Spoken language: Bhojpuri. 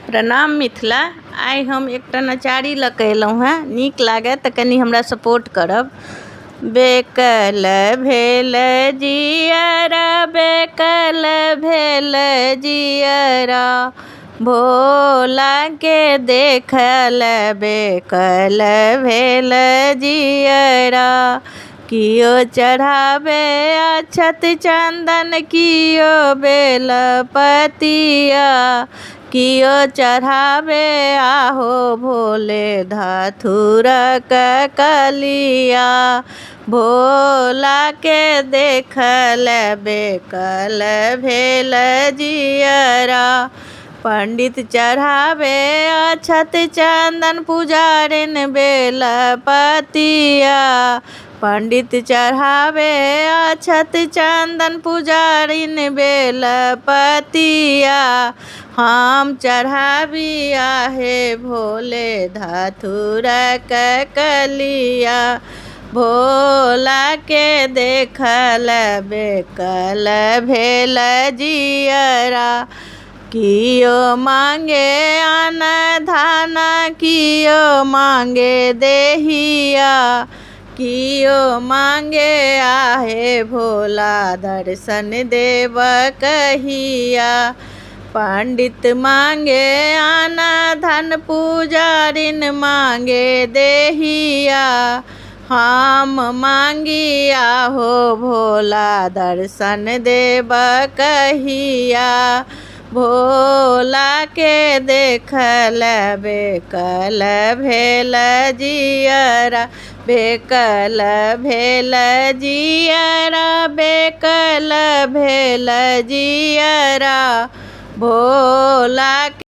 प्रणाम मिथिला। आइ हम एकटा नचारी लऽ कऽ अयलहुँ हेँ। नीक लागय तऽ कनि हमरा सपोर्ट करब। बेकल भेल जियरा, बेकल भेल जियरा, भोलाके देखल बेकल भेल जियरा। कियो चढ़ाबे अक्षत चन्दन, कियो बेलपतिया, कियो चढ़ाबे आहो भोले धथुरक कलिया। भोलाके देखल बेकल भेल जियरा। पंडित चढ़ाबे अक्षत चन्दन, पुजारिन बेलपतिया। पंडित चढ़ाबे अक्षत चन्दन, पुजारिन बेलपतिया। हम चढ़ाबी आहे भोले धथुरक कलिया। भोलाके देखल बेकल भेल जियरा। कियो मांगे अन्न धन, कियो मांगे देहिया, कियो मांगे आहे भोला दर्शन देब कहिया। पंडित मांगे अन्न धन, पुजारिन मांगे देहिया। हम मांगी आहो भोला दर्शन देब कहिया। भोलाके देखल बेकल भेल जियरा, बेकल भेल जियरा, बेकल भेल जियरा। भोला